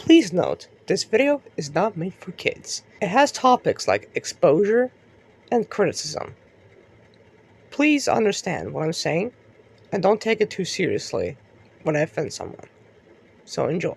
Please note, this video is not made for kids. It has topics like exposure and criticism. Please understand what I'm saying and don't take it too seriously when I offend someone. So enjoy.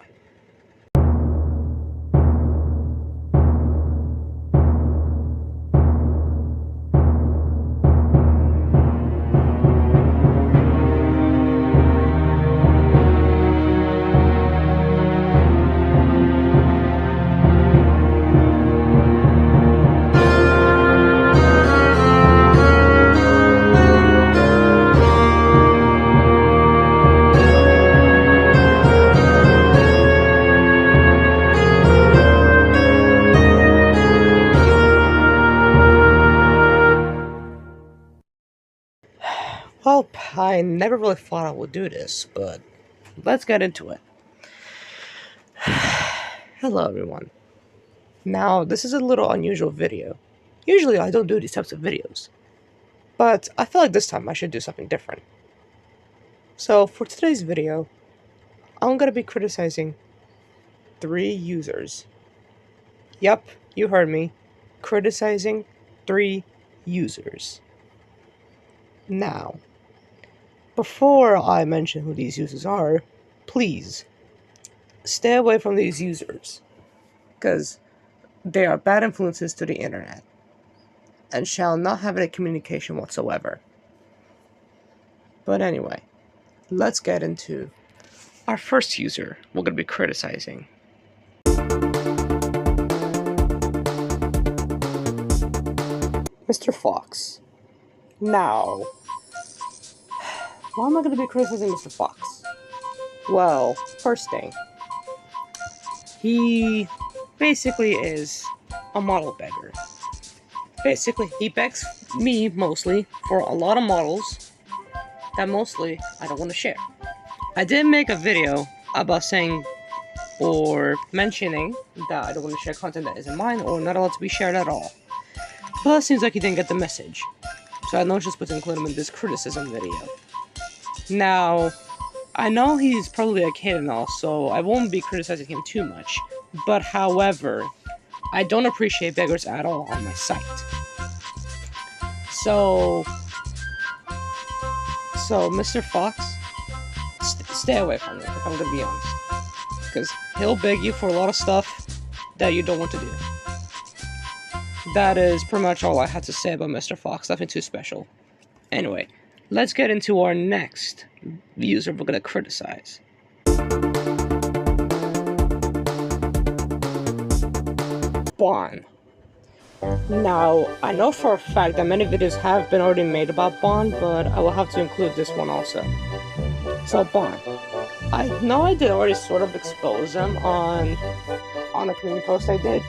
Well, I never really thought I would do this, but let's get into it. Hello everyone. Now, this is a little unusual video. Usually I don't do these types of videos, but I feel like this time I should do something different. So for today's video, I'm going to be criticizing 3 users. Yep, you heard me. Criticizing 3 users. Now, before I mention who these users are, please stay away from these users, because they are bad influences to the internet and shall not have any communication whatsoever. But anyway, let's get into our first user we're going to be criticizing. Mr. Fox. Now, why am I going to be criticizing Mr. Fox? Well, first thing, he basically is a model beggar. Basically, he begs me mostly for a lot of models that mostly I don't want to share. I did make a video about saying or mentioning that I don't want to share content that isn't mine or not allowed to be shared at all. But it seems like he didn't get the message, so I know just what to include him in this criticism video. Now, I know he's probably a kid and all, so I won't be criticizing him too much. But however, I don't appreciate beggars at all on my site. So Mr. Fox, stay away from me, if I'm gonna be honest. Because he'll beg you for a lot of stuff that you don't want to do. That is pretty much all I had to say about Mr. Fox, nothing too special. Anyway, let's get into our next user we're gonna criticize. Bon. Now, I know for a fact that many videos have been already made about Bon, but I will have to include this one also. So Bon, I know I did already sort of expose him on a community post I did,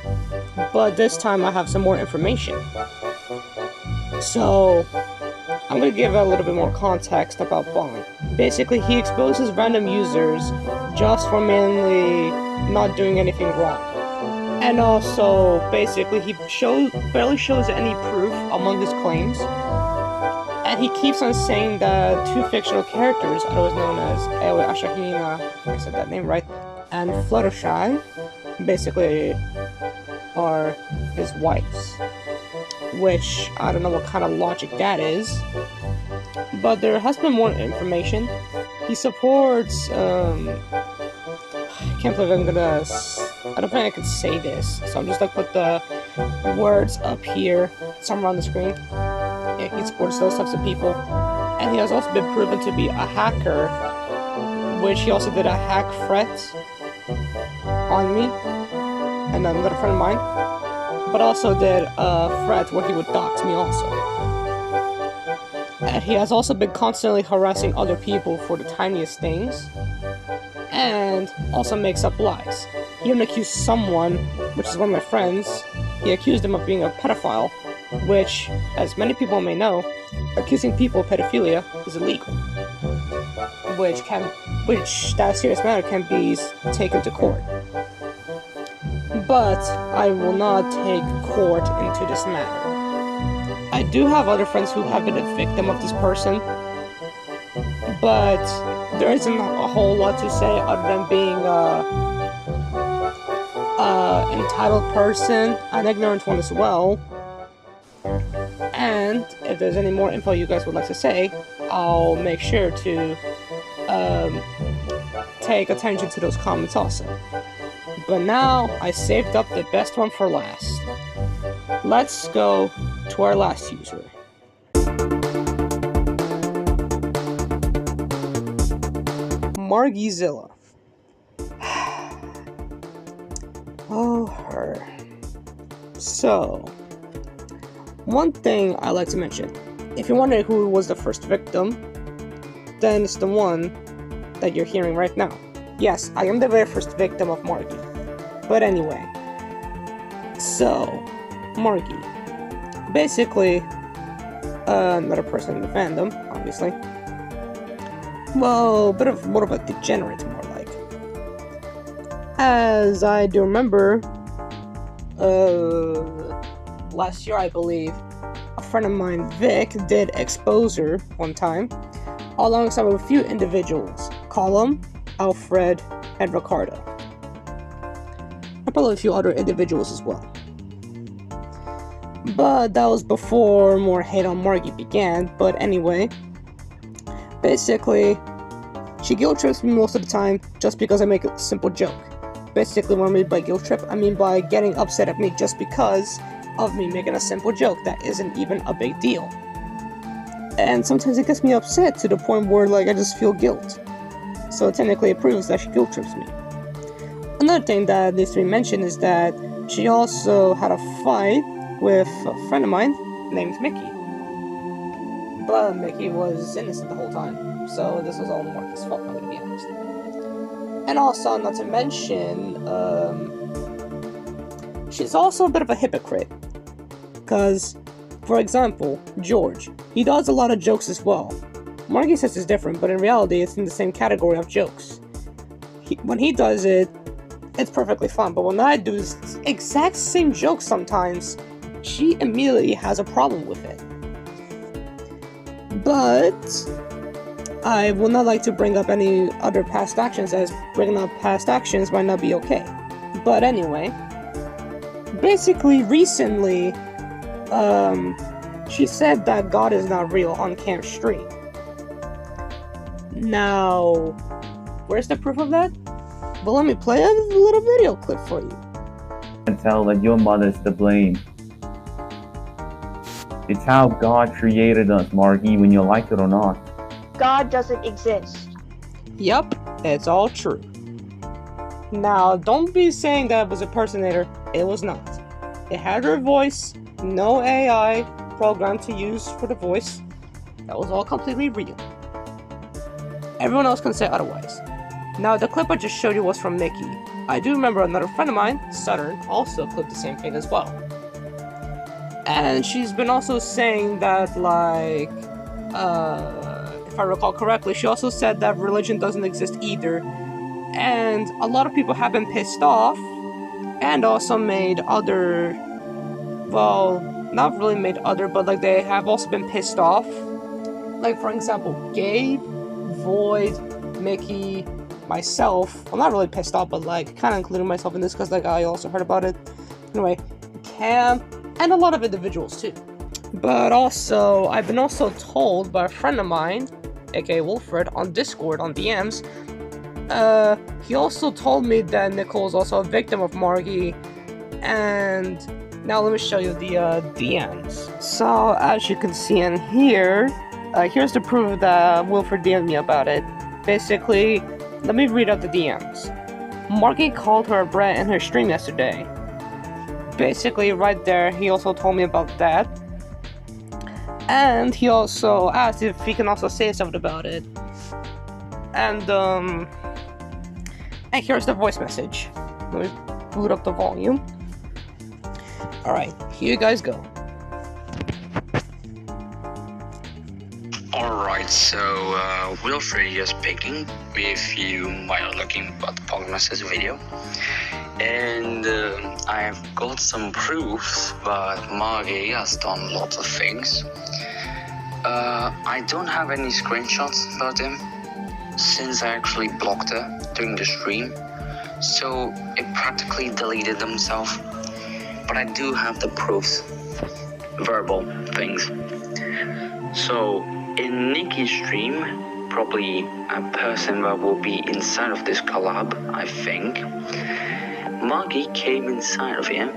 but this time I have some more information. So I'm going to give a little bit more context about Bon. Basically, he exposes random users just for mainly not doing anything wrong. And also, basically, he barely shows any proof among his claims. And he keeps on saying that 2 fictional characters, otherwise known as Ewe Ashahina, if I said that name right, and Fluttershy, basically are his wives. Which, I don't know what kind of logic that is. But there has been more information. He supports, I can't believe I don't think I can say this, so I'm just gonna put the words up here, somewhere on the screen. Yeah, he supports those types of people. And he has also been proven to be a hacker, which he also did a hack threat on me and another friend of mine, but also did a threat where he would dox me also. And he has also been constantly harassing other people for the tiniest things, and also makes up lies. He even accused someone, which is one of my friends, he accused him of being a pedophile, which, as many people may know, accusing people of pedophilia is illegal. Which that serious matter can be taken to court. But I will not take court into this matter. I do have other friends who have been a victim of this person, but there isn't a whole lot to say other than being entitled person, an ignorant one as well. And if there's any more info you guys would like to say, I'll make sure to take attention to those comments also. But now, I saved up the best one for last. Let's go to our last user. Margizilla. Oh, her. So, one thing I like to mention. If you're wondering who was the first victim, then it's the one that you're hearing right now. Yes, I am the very first victim of Margie. But anyway. So, Margie. Basically, another person in the fandom, obviously. Well, more of a degenerate, more like. As I do remember, last year, I believe, a friend of mine, Vic, did expose her one time, alongside with a few individuals, Colum, Alfred, and Ricardo. And probably a few other individuals as well. But that was before more hate on Margie began. But anyway, basically, she guilt trips me most of the time just because I make a simple joke. Basically, what I mean by guilt trip, I mean by getting upset at me just because of me making a simple joke that isn't even a big deal. And sometimes it gets me upset to the point where, like, I just feel guilt. So technically it proves that she guilt trips me. Another thing that needs to be mentioned is that she also had a fight with a friend of mine named Mickey. But Mickey was innocent the whole time, so this was all Marcus' fault, I'm gonna be honest. And also, not to mention, she's also a bit of a hypocrite. Because, for example, George, he does a lot of jokes as well. Margie says it's different, but in reality, it's in the same category of jokes. When he does it, it's perfectly fine. But when I do this exact same joke sometimes, she immediately has a problem with it. But I will not like to bring up any other past actions, as bringing up past actions might not be okay. But anyway, basically recently, she said that God is not real on Camp Street. Now, where's the proof of that? Well, let me play a little video clip for you. And tell that your mother's to blame. It's how God created us, Margie, when you like it or not. God doesn't exist. Yup, it's all true. Now, don't be saying that it was a impersonator. It was not. It had her voice, no AI program to use for the voice. That was all completely real. Everyone else can say otherwise. Now, the clip I just showed you was from Mickey. I do remember another friend of mine, Southern, also clipped the same thing as well. And she's been also saying that, like, if I recall correctly, she also said that religion doesn't exist either. And a lot of people have been pissed off, and also made other, well, not really made other, but like they have also been pissed off. Like, for example, Gabe, Void, Mickey, myself. I'm not really pissed off, but like kind of including myself in this because like I also heard about it. Anyway, Cam, and a lot of individuals too. But also, I've been also told by a friend of mine, aka Wilfred, on Discord, on DMs, he also told me that Nicole is also a victim of Margie, and now let me show you the DMs. So, as you can see in here, here's the proof that Wilfred DM'd me about it. Basically, let me read out the DMs. Margie called her a brat in her stream yesterday. Basically, right there, he also told me about that. And he also asked if he can also say something about it. And here's the voice message. Let me boot up the volume. Alright, here you guys go. Alright, so Wilfred here speaking, if you might are looking at the Pogmaster's video. And I have got some proofs that Margie has done lots of things. I don't have any screenshots about him, since I actually blocked her during the stream. so it practically deleted themselves. But I do have the proofs, verbal things. So in Nikki's stream, probably a person that will be inside of this collab, I think, Maggie came inside of here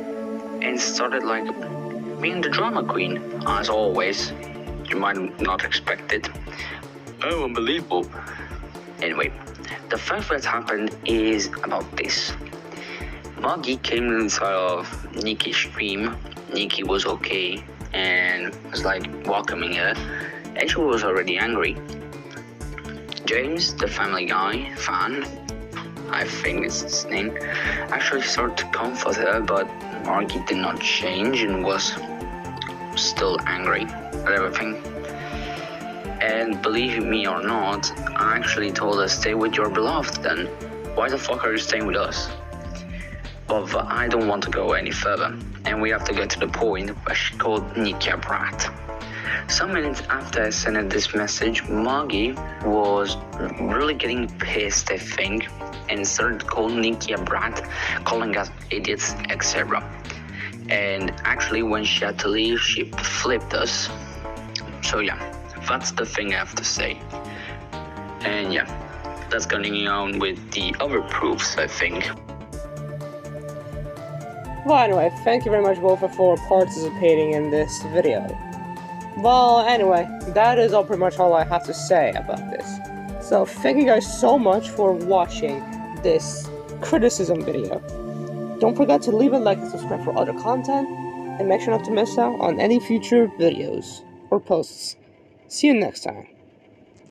and started like being the drama queen, as always. You might not expect it. Oh, unbelievable. Anyway, the fact that happened is about this. Maggie came inside of Nikki's stream. Nikki was okay and was like welcoming her, and she was already angry. James, the Family Guy fan, I think it's his name, actually started to comfort her, but Margie did not change and was still angry at everything. And believe me or not, I actually told her, stay with your beloved then. Why the fuck are you staying with us? But I don't want to go any further, and we have to get to the point where she called Nikki a brat. Some minutes after I sent her this message, Margie was really getting pissed, I think, and started calling Nikki a brat, calling us idiots, etc. And actually, when she had to leave, she flipped us. So yeah, that's the thing I have to say. And yeah, let's continue on with the other proofs, I think. Well, anyway, thank you very much, Wolfer, for participating in this video. Well, anyway, that is pretty much all I have to say about this. So, thank you guys so much for watching this criticism video. Don't forget to leave a like and subscribe for other content, and make sure not to miss out on any future videos or posts. See you next time.